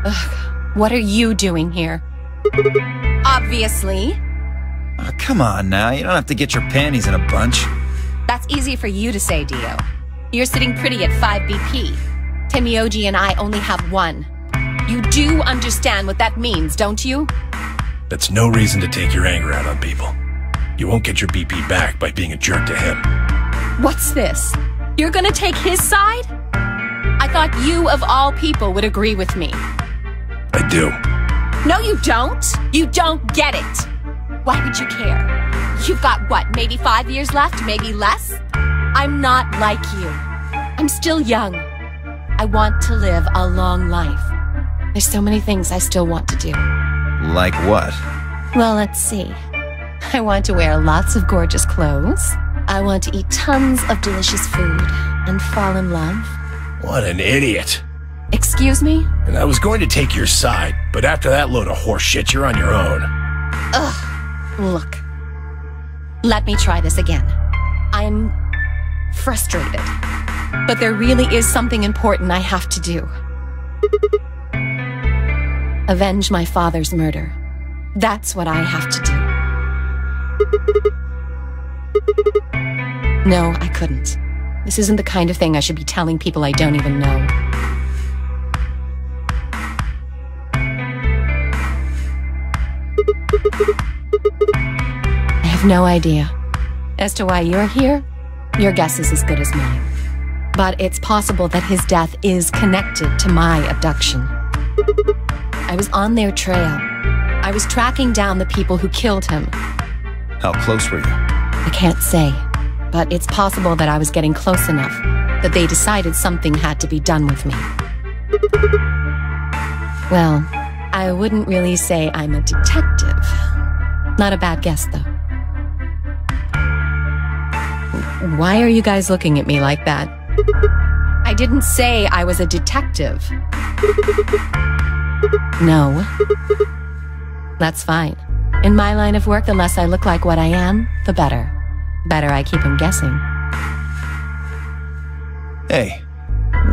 Ugh, what are you doing here? Obviously. Oh, come on now, you don't have to get your panties in a bunch. That's easy for you to say, Dio. You're sitting pretty at 5 BP. Tenmyoji and I only have 1. You do understand what that means, don't you? That's no reason to take your anger out on people. You won't get your BP back by being a jerk to him. What's this? You're gonna take his side? I thought you, of all people, would agree with me. I do. No, you don't. You don't get it. Why would you care? You've got, what, maybe 5 years left, maybe less? I'm not like you. I'm still young. I want to live a long life. There's so many things I still want to do. Like what? Well, let's see. I want to wear lots of gorgeous clothes. I want to eat tons of delicious food and fall in love. What an idiot. Excuse me? And I was going to take your side, but after that load of horse shit, you're on your own. Ugh. Look. Let me try this again. I'm frustrated. But there really is something important I have to do. Avenge my father's murder. That's what I have to do. No, I couldn't. This isn't the kind of thing I should be telling people I don't even know. I have no idea. As to why you're here, your guess is as good as mine. But it's possible that his death is connected to my abduction. I was on their trail. I was tracking down the people who killed him. How close were you? I can't say, but it's possible that I was getting close enough that they decided something had to be done with me. Well, I wouldn't really say I'm a detective. Not a bad guess, though. Why are you guys looking at me like that? I didn't say I was a detective. No. That's fine. In my line of work, the less I look like what I am, the better. Better I keep him guessing. Hey,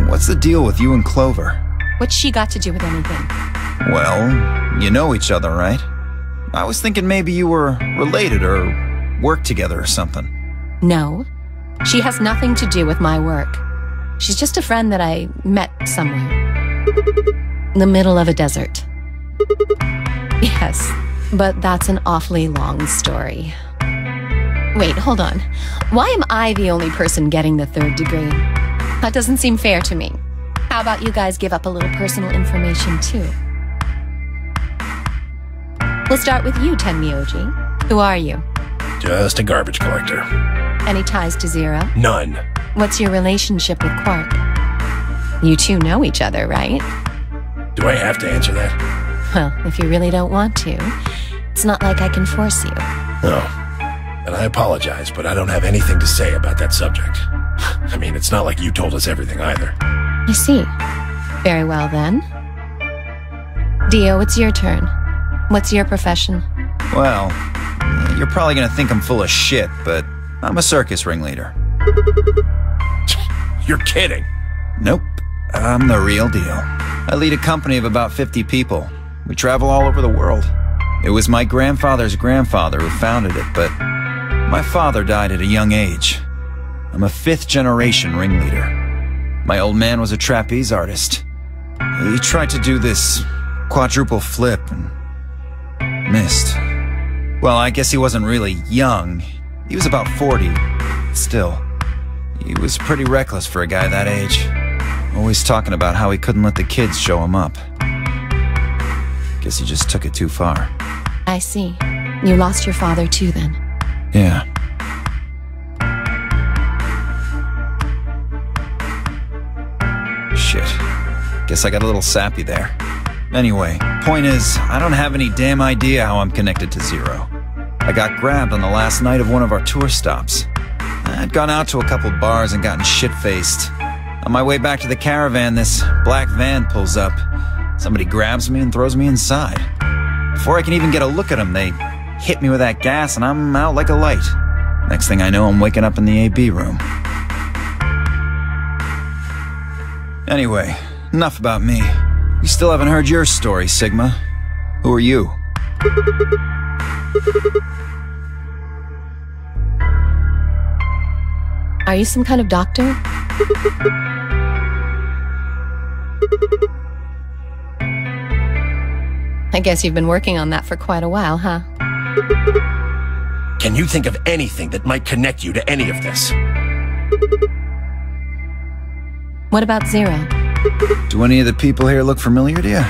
what's the deal with you and Clover? What's she got to do with anything? Well, you know each other, right? I was thinking maybe you were related or worked together or something. No. She has nothing to do with my work. She's just a friend that I met somewhere. In the middle of a desert. Yes, but that's an awfully long story. Wait, hold on. Why am I the only person getting the 3rd degree? That doesn't seem fair to me. How about you guys give up a little personal information, too? We'll start with you, Tenmyoji. Who are you? Just a garbage collector. Any ties to Zero? None. What's your relationship with Quark? You two know each other, right? Do I have to answer that? Well, if you really don't want to, it's not like I can force you. No. And I apologize, but I don't have anything to say about that subject. I mean, it's not like you told us everything either. I see. Very well, then. Dio, it's your turn. What's your profession? Well, you're probably gonna think I'm full of shit, but I'm a circus ringleader. You're kidding. Nope. I'm the real deal. I lead a company of about 50 people. We travel all over the world. It was my grandfather's grandfather who founded it, but my father died at a young age. I'm a 5th-generation ringleader. My old man was a trapeze artist. He tried to do this quadruple flip and missed. Well, I guess he wasn't really young. He was about 40. Still, he was pretty reckless for a guy that age. Always talking about how he couldn't let the kids show him up. Guess he just took it too far. I see. You lost your father too, then. Yeah. Shit. Guess I got a little sappy there. Anyway, point is, I don't have any damn idea how I'm connected to Zero. I got grabbed on the last night of one of our tour stops. I'd gone out to a couple bars and gotten shit-faced. On my way back to the caravan, this black van pulls up. Somebody grabs me and throws me inside. Before I can even get a look at them, they hit me with that gas and I'm out like a light. Next thing I know, I'm waking up in the AB room. Anyway, enough about me. We still haven't heard your story, Sigma. Who are you? Are you some kind of doctor? I guess you've been working on that for quite a while, huh? Can you think of anything that might connect you to any of this? What about Zero? Do any of the people here look familiar to you?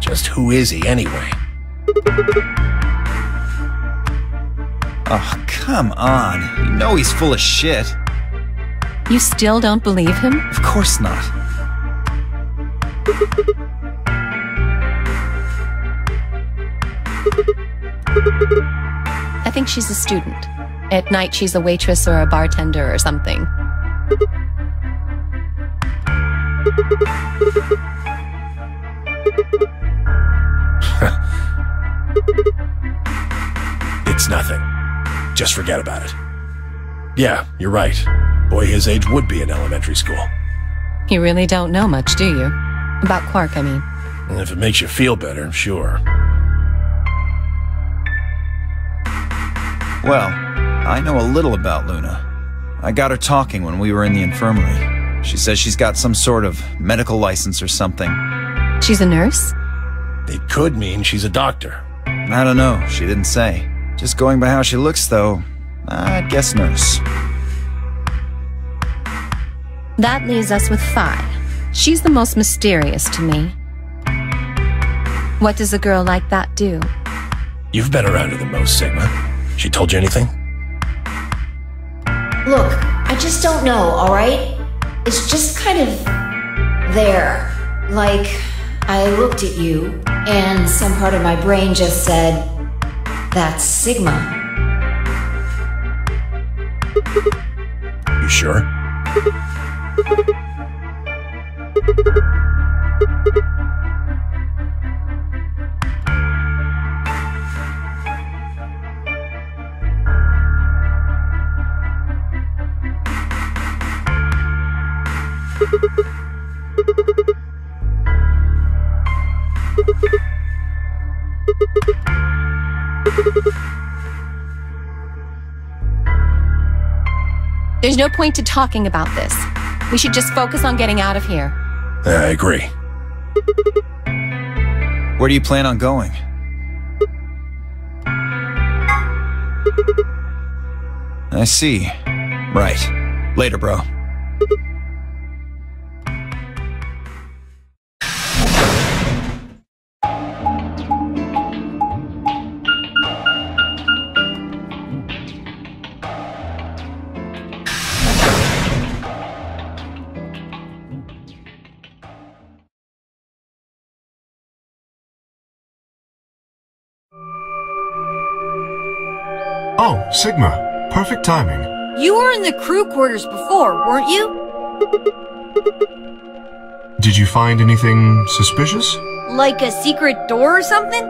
Just who is he anyway? Oh, come on. You know he's full of shit. You still don't believe him? Of course not. I think she's a student. At night, she's a waitress or a bartender or something. It's nothing. Just forget about it. Yeah, you're right. Boy his age would be in elementary school. You really don't know much, do you? About Quark, I mean. And if it makes you feel better, sure. Well, I know a little about Luna. I got her talking when we were in the infirmary. She says she's got some sort of medical license or something. She's a nurse? It could mean she's a doctor. I don't know, she didn't say. Just going by how she looks, though, I'd guess nurse. That leaves us with Phi. She's the most mysterious to me. What does a girl like that do? You've been around her the most, Sigma. She told you anything? Look, I just don't know, alright? It's just kind of there. Like, I looked at you, and some part of my brain just said, that's Sigma. You sure? There's no point to talking about this. We should just focus on getting out of here. I agree. Where do you plan on going? I see. Right. Later, bro. Oh, Sigma. Perfect timing. You were in the crew quarters before, weren't you? Did you find anything suspicious? Like a secret door or something?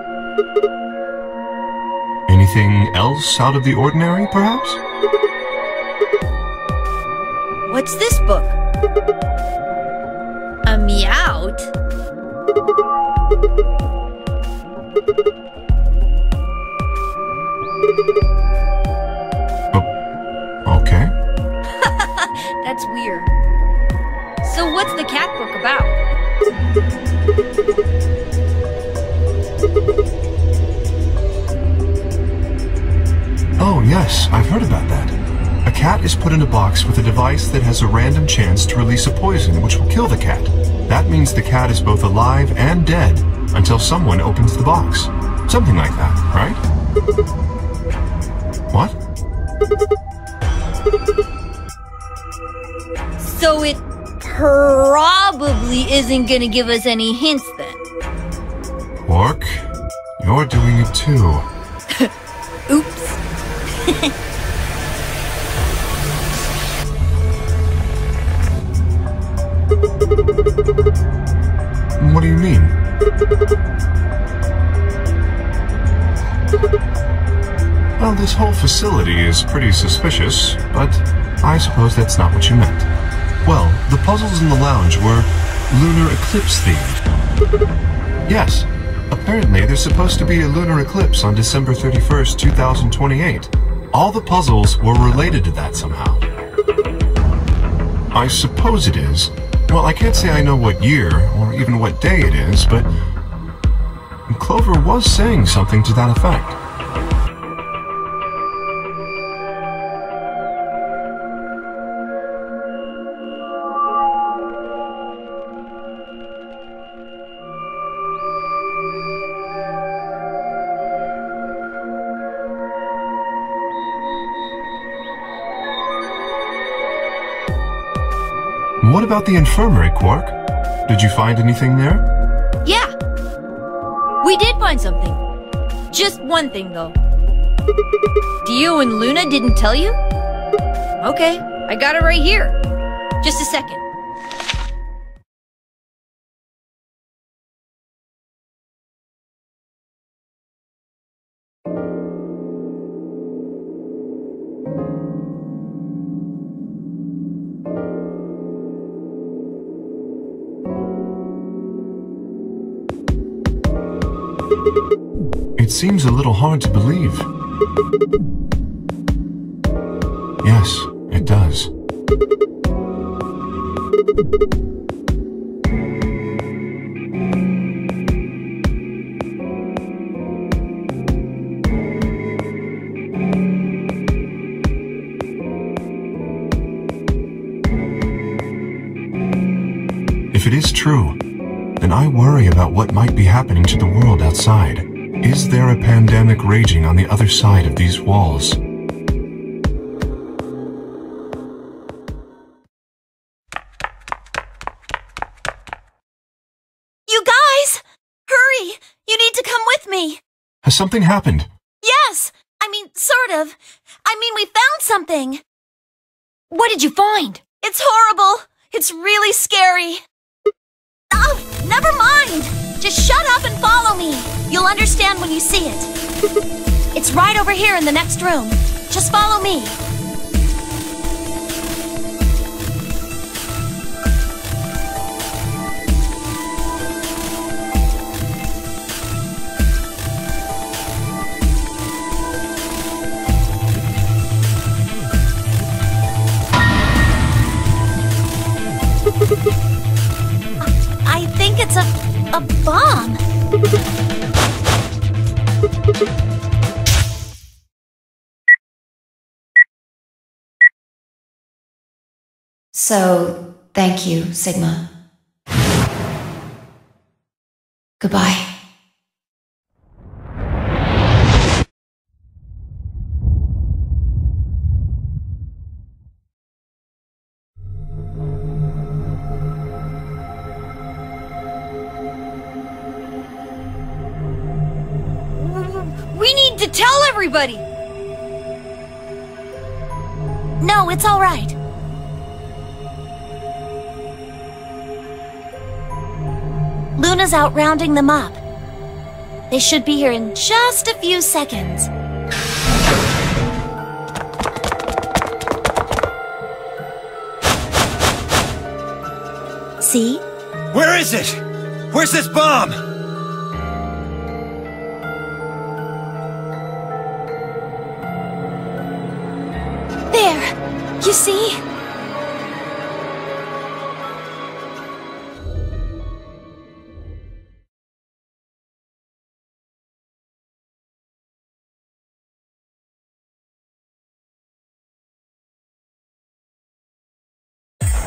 Anything else out of the ordinary, perhaps? What's this book? A Meowth? Okay. That's weird. So what's the cat book about? Oh, yes, I've heard about that. A cat is put in a box with a device that has a random chance to release a poison which will kill the cat. That means the cat is both alive and dead until someone opens the box. Something like that, right? What? So it probably isn't gonna give us any hints then. Orc, you're doing it too. Oops. What do you mean? Well, this whole facility is pretty suspicious, but I suppose that's not what you meant. Well, the puzzles in the lounge were lunar eclipse themed. Yes, apparently there's supposed to be a lunar eclipse on December 31st, 2028. All the puzzles were related to that somehow. I suppose it is. Well, I can't say I know what year, or even what day it is, but Clover was saying something to that effect. What about the infirmary, Quark? Did you find anything there? Yeah! We did find something. Just one thing, though. Dio and Luna didn't tell you? Okay, I got it right here. Just a second. It seems a little hard to believe. Yes, it does. If it is true, then I worry about what might be happening to the world outside. Is there a pandemic raging on the other side of these walls? You guys! Hurry! You need to come with me! Has something happened? Yes! I mean, sort of. We found something! What did you find? It's horrible! It's really scary! Oh, never mind! Just shut up and follow me! You'll understand when you see it. It's right over here in the next room. Just follow me. I think it's a bomb. So, thank you, Sigma. Goodbye. We need to tell everybody! No, it's all right. Luna's out rounding them up. They should be here in just a few seconds. See? Where is it? Where's this bomb? There! You see?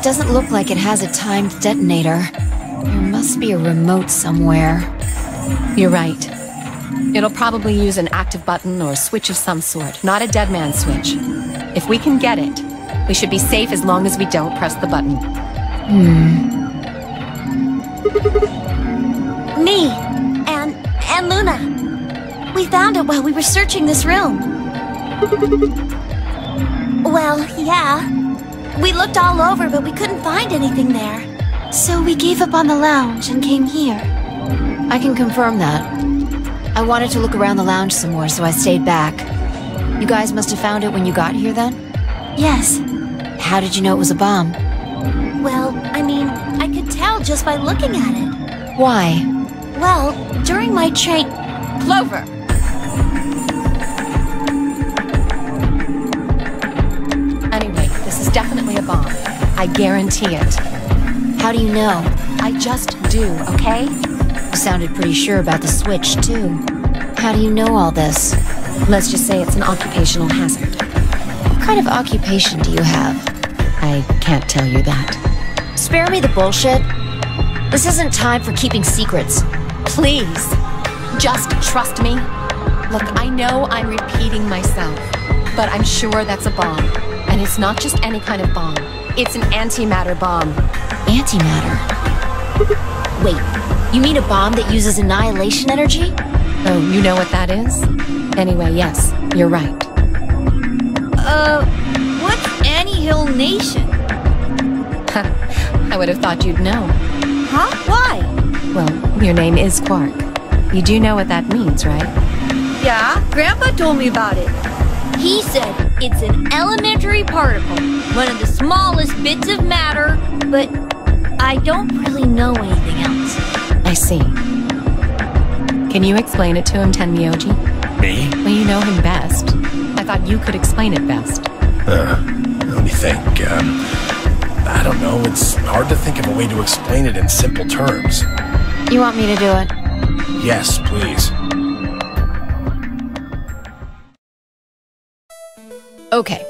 Doesn't look like it has a timed detonator. There must be a remote somewhere. You're right. It'll probably use an active button or switch of some sort, not a dead man switch. If we can get it, we should be safe as long as we don't press the button. Me and Luna. We found it while we were searching this room. Well, yeah. We looked all over, but we couldn't find anything there. So we gave up on the lounge and came here. I can confirm that. I wanted to look around the lounge some more, so I stayed back. You guys must have found it when you got here then? Yes. How did you know it was a bomb? Well, I mean, I could tell just by looking at it. Why? Well, during my train... Clover! Anyway, this is definitely a bomb. I guarantee it. How do you know? I just do, okay? You sounded pretty sure about the switch, too. How do you know all this? Let's just say it's an occupational hazard. What kind of occupation do you have? I can't tell you that. Spare me the bullshit. This isn't time for keeping secrets. Please, just trust me. Look, I know I'm repeating myself, but I'm sure that's a bomb. And it's not just any kind of bomb. It's an antimatter bomb. Antimatter? Wait, you mean a bomb that uses annihilation energy? Oh, you know what that is? Anyway, yes, you're right. What's Annie-Hill Nation? I would have thought you'd know. Huh? Why? Well, your name is Quark. You do know what that means, right? Yeah, Grandpa told me about it. He said it's an elementary particle, one of the smallest bits of matter, but I don't really know anything else. I see. Can you explain it to him, Tenmyoji? Me? Well, you know him best. I thought you could explain it best. Let me think. I don't know. It's hard to think of a way to explain it in simple terms. You want me to do it? Yes, please. Okay.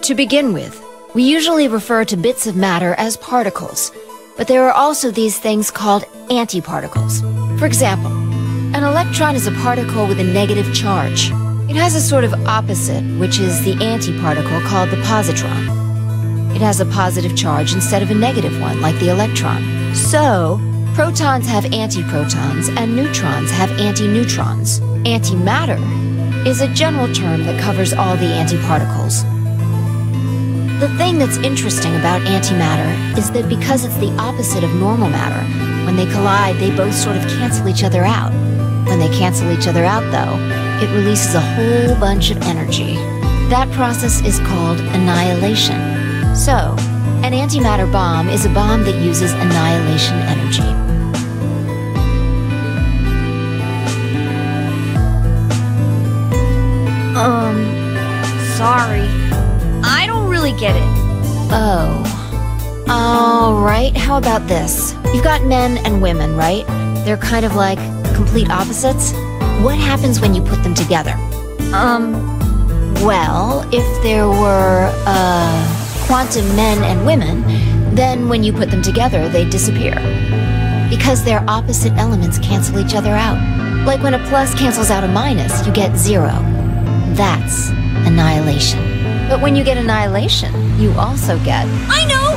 To begin with, we usually refer to bits of matter as particles, but there are also these things called antiparticles. For example, an electron is a particle with a negative charge. It has a sort of opposite, which is the antiparticle called the positron. It has a positive charge instead of a negative one, like the electron. So, protons have antiprotons and neutrons have antineutrons. Antimatter is a general term that covers all the antiparticles. The thing that's interesting about antimatter is that because it's the opposite of normal matter, when they collide, they both sort of cancel each other out. When they cancel each other out, though, it releases a whole bunch of energy. That process is called annihilation. So, an antimatter bomb is a bomb that uses annihilation energy. Sorry. I don't really get it. Oh. Alright, how about this? You've got men and women, right? They're kind of like complete opposites. What happens when you put them together? Well, if there were, quantum men and women, then when you put them together, they disappear. Because their opposite elements cancel each other out. Like when a plus cancels out a minus, you get 0. That's annihilation. But when you get annihilation, you also get... I know!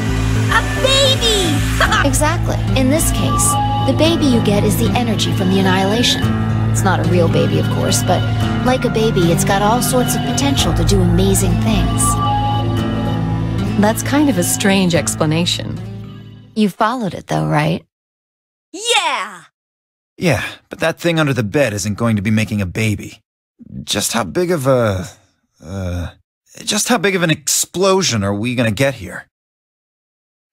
A baby! Exactly. In this case, the baby you get is the energy from the annihilation. It's not a real baby, of course, but like a baby, it's got all sorts of potential to do amazing things. That's kind of a strange explanation. You followed it, though, right? Yeah! Yeah, but that thing under the bed isn't going to be making a baby. Just how big of an explosion are we gonna get here?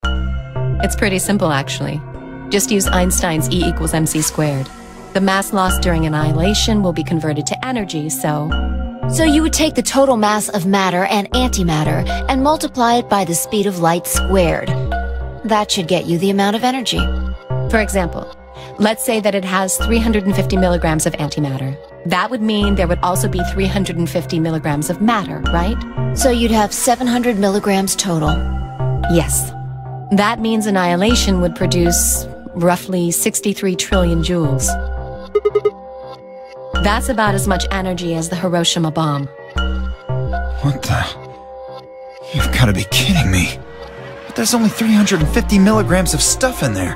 It's pretty simple, actually. Just use Einstein's E = mc squared. The mass lost during annihilation will be converted to energy, so... So you would take the total mass of matter and antimatter and multiply it by the speed of light squared. That should get you the amount of energy. For example, let's say that it has 350 milligrams of antimatter. That would mean there would also be 350 milligrams of matter, right? So you'd have 700 milligrams total. Yes. That means annihilation would produce roughly 63 trillion joules. That's about as much energy as the Hiroshima bomb. What the? You've got to be kidding me. But there's only 350 milligrams of stuff in there.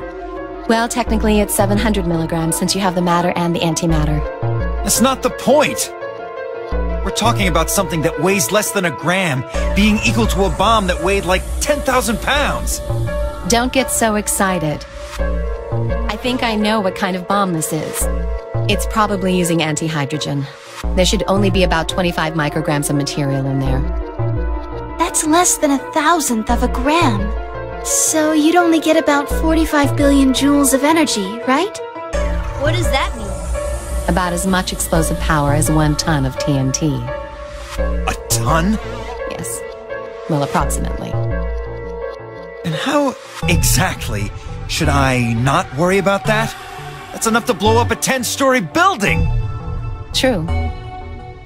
Well, technically it's 700 milligrams since you have the matter and the antimatter. That's not the point! We're talking about something that weighs less than a gram being equal to a bomb that weighed like 10,000 pounds! Don't get so excited. I think I know what kind of bomb this is. It's probably using antihydrogen. There should only be about 25 micrograms of material in there. That's less than 1,000th of a gram. So you'd only get about 45 billion joules of energy, right? What does that mean? About as much explosive power as 1 ton of TNT. A ton? Yes. Well, approximately. And how exactly should I not worry about that? That's enough to blow up a 10-story building! True.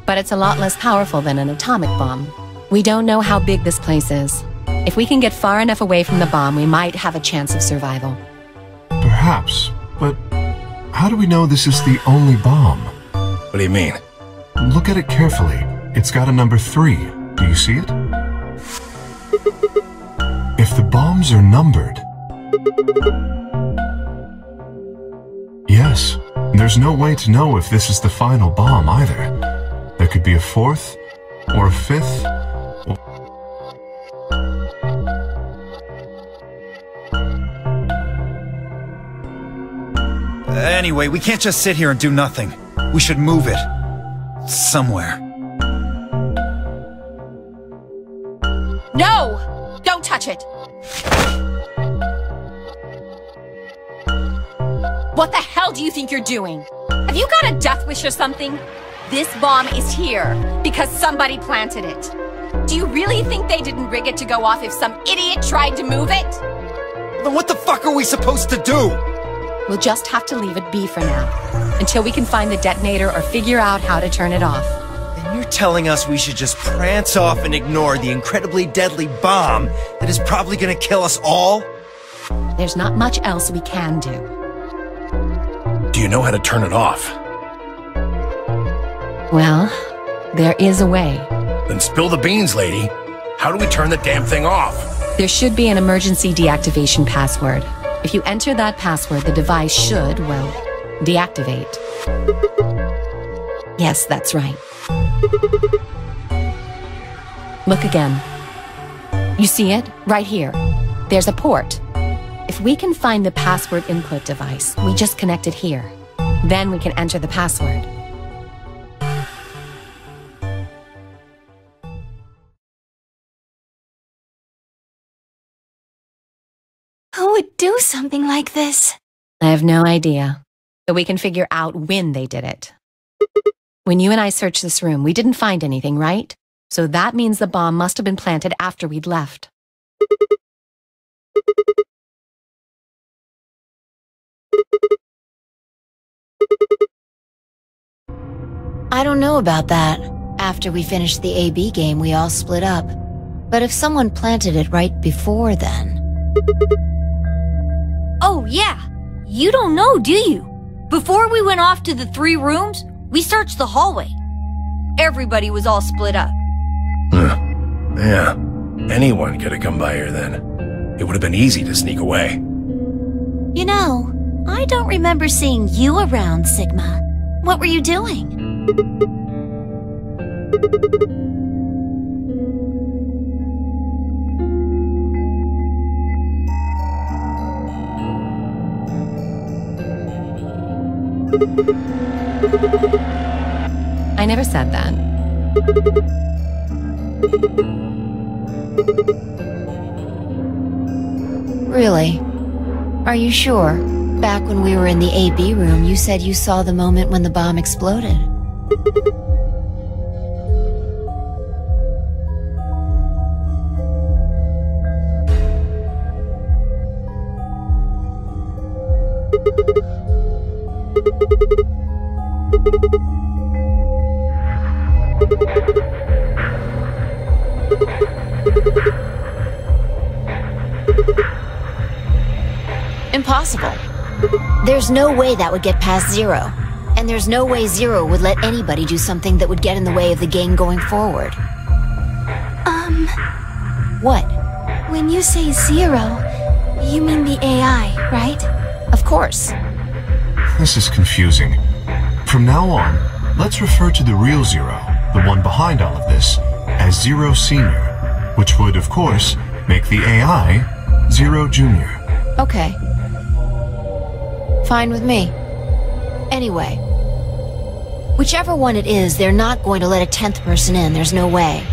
But it's a lot less powerful than an atomic bomb. We don't know how big this place is. If we can get far enough away from the bomb, we might have a chance of survival. Perhaps, but how do we know this is the only bomb? What do you mean? Look at it carefully. It's got a number 3. Do you see it? If the bombs are numbered... Yes, there's no way to know if this is the final bomb either. There could be a 4th, or a 5th, Anyway, we can't just sit here and do nothing. We should move it. Somewhere. No! Don't touch it! What the hell do you think you're doing? Have you got a death wish or something? This bomb is here because somebody planted it. Do you really think they didn't rig it to go off if some idiot tried to move it? Then what the fuck are we supposed to do? We'll just have to leave it be for now, until we can find the detonator or figure out how to turn it off. And you're telling us we should just prance off and ignore the incredibly deadly bomb that is probably gonna kill us all? There's not much else we can do. Do you know how to turn it off? Well, there is a way. Then spill the beans, lady. How do we turn the damn thing off? There should be an emergency deactivation password. If you enter that password, the device should, well, deactivate. Yes, that's right. Look again. You see it? Right here. There's a port. If we can find the password input device, we just connect it here. Then we can enter the password. Who would do something like this? I have no idea, but we can figure out when they did it. When you and I searched this room, we didn't find anything, right? So that means the bomb must have been planted after we'd left. I don't know about that. After we finished the AB game, we all split up. But if someone planted it right before then... Oh, yeah. You don't know, do you? Before we went off to the 3 rooms, we searched the hallway. Everybody was all split up. Yeah. Anyone could have come by here then. It would have been easy to sneak away. You know, I don't remember seeing you around, Sigma. What were you doing? I never said that. Really? Are you sure? Back when we were in the AB room, you said you saw the moment when the bomb exploded. Impossible. There's no way that would get past Zero. And there's no way Zero would let anybody do something that would get in the way of the game going forward. What? When you say Zero, you mean the AI, right? Of course. This is confusing. From now on, let's refer to the real Zero, the one behind all of this, as Zero Senior, which would, of course, make the AI Zero Junior. Okay. Fine with me. Anyway, Whichever one it is, they're not going to let a 10th person in. There's no way.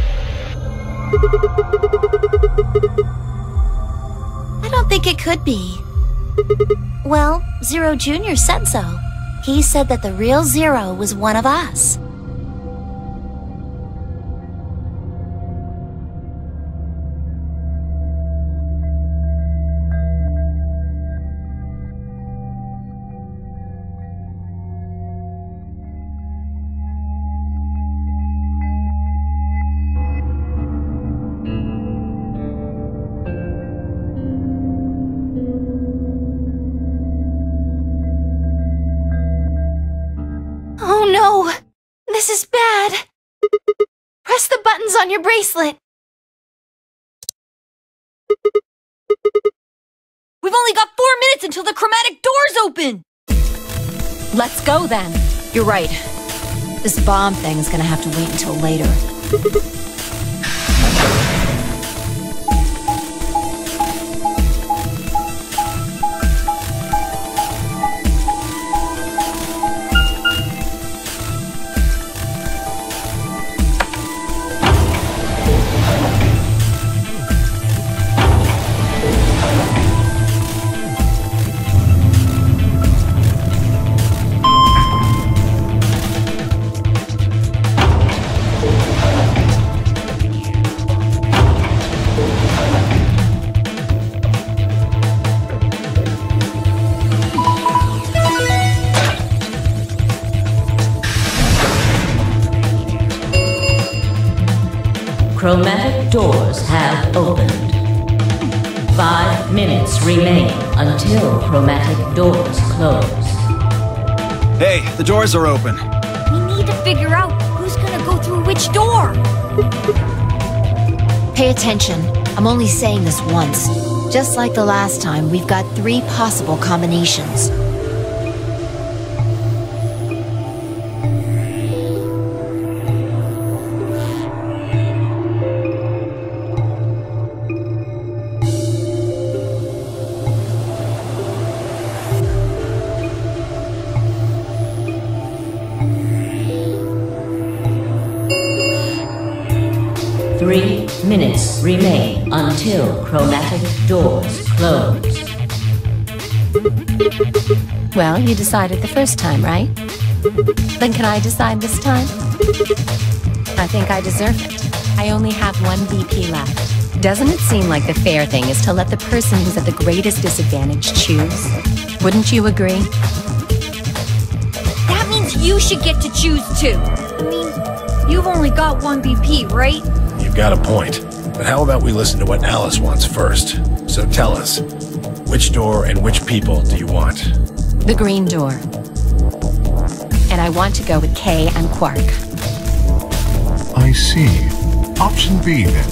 I don't think it could be. Well, Zero Jr. said so. He said that the real Zero was one of us. Oh no! This is bad! Press the buttons on your bracelet! We've only got 4 minutes until the chromatic doors open! Let's go then. You're right. This bomb thing is gonna have to wait until later. Chromatic doors have opened. 5 minutes remain until chromatic doors close. Hey, the doors are open. We need to figure out who's gonna go through which door. Pay attention. I'm only saying this once. Just like the last time, we've got 3 possible combinations. Minutes remain until chromatic doors close. Well, you decided the first time, right? Then can I decide this time? I think I deserve it. I only have 1 BP left. Doesn't it seem like the fair thing is to let the person who's at the greatest disadvantage choose? Wouldn't you agree? That means you should get to choose too. I mean, you've only got 1 BP, right? You've got a point. But how about we listen to what Alice wants first? So tell us, which door and which people do you want? The green door. And I want to go with Kay and Quark. I see. Option B, then.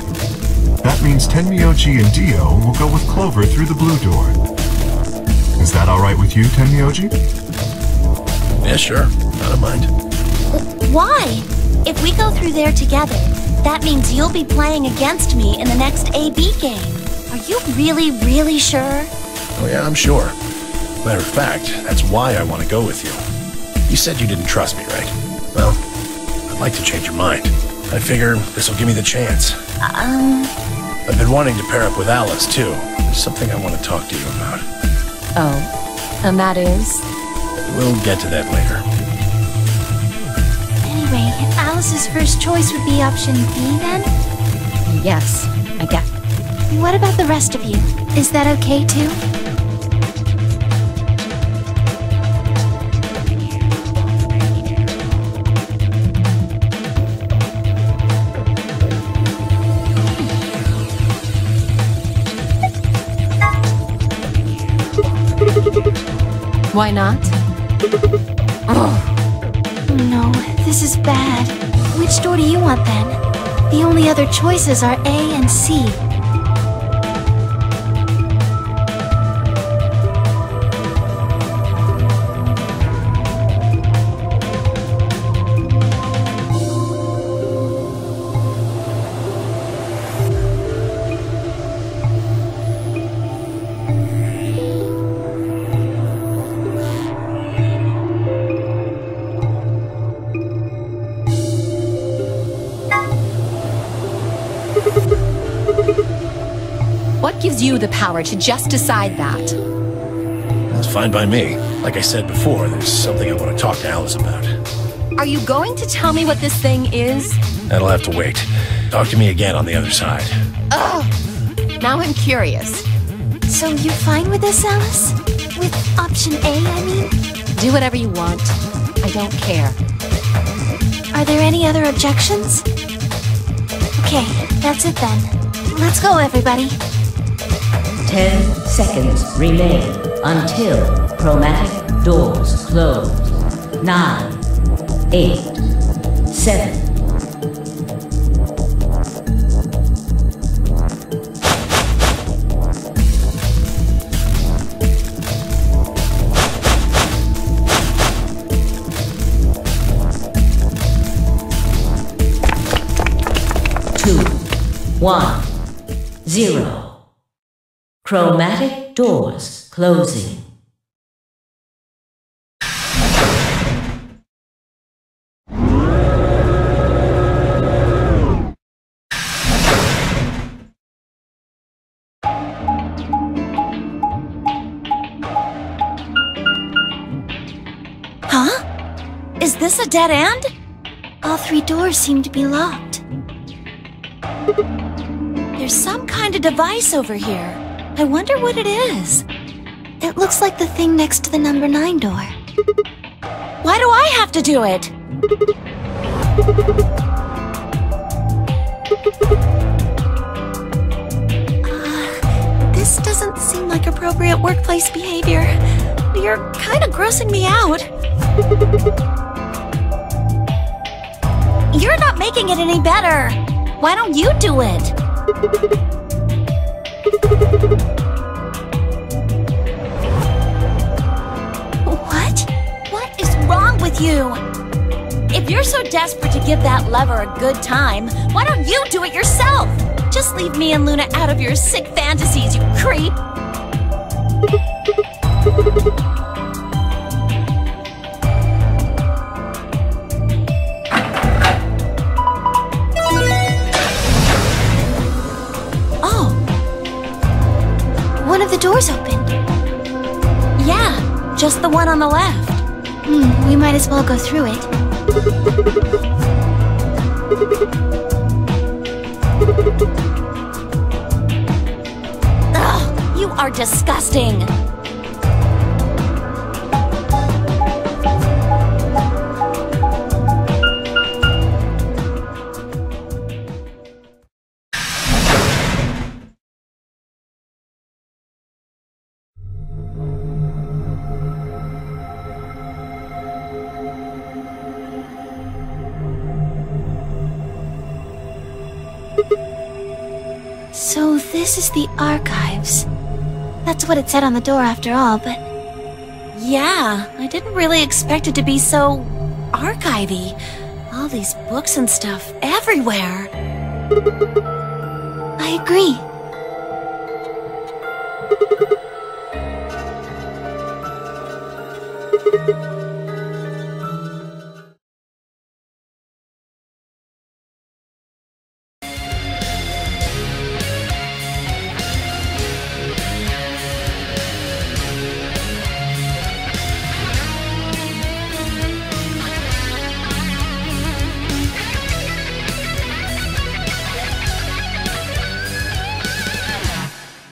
That means Tenmyoji and Dio will go with Clover through the blue door. Is that alright with you, Tenmyoji? Yeah, sure. I don't mind. Why? If we go through there together, that means you'll be playing against me in the next AB game. Are you really, really sure? Oh yeah, I'm sure. Matter of fact, that's why I want to go with you. You said you didn't trust me, right? Well, I'd like to change your mind. I figure this'll give me the chance. I've been wanting to pair up with Alice, too. There's something I want to talk to you about. Oh, and that is? We'll get to that later. Anyway, Alice's first choice would be option B, then? Yes, I get. What about the rest of you? Is that okay, too? Why not? Oh no, this is bad. Which door do you want then? The only other choices are A and C. What gives you the power to just decide that? That's fine by me. Like I said before, there's something I want to talk to Alice about. Are you going to tell me what this thing is? That'll have to wait. Talk to me again on the other side. Ugh! Now I'm curious. So you're fine with this, Alice? With option A, I mean? Do whatever you want. I don't care. Are there any other objections? Okay, that's it then. Let's go, everybody. 10 seconds remain until chromatic doors close. 9, 8, 7. Two, 1, 0. Chromatic doors closing. Huh? Is this a dead end? All 3 doors seem to be locked. There's some kind of device over here. I wonder what it is. It looks like the thing next to the number 9 door. Why do I have to do it? This doesn't seem like appropriate workplace behavior. You're kind of grossing me out. You're not making it any better. Why don't you do it? What? What is wrong with you? If you're so desperate to give that lever a good time, why don't you do it yourself? Just leave me and Luna out of your sick fantasies, you creep! Oh! One of the doors opened. Yeah, just the one on the left. We might as well go through it. Ugh, you are disgusting! So this is the archives. That's what it said on the door after all, but... Yeah, I didn't really expect it to be so... archivy. All these books and stuff everywhere. I agree.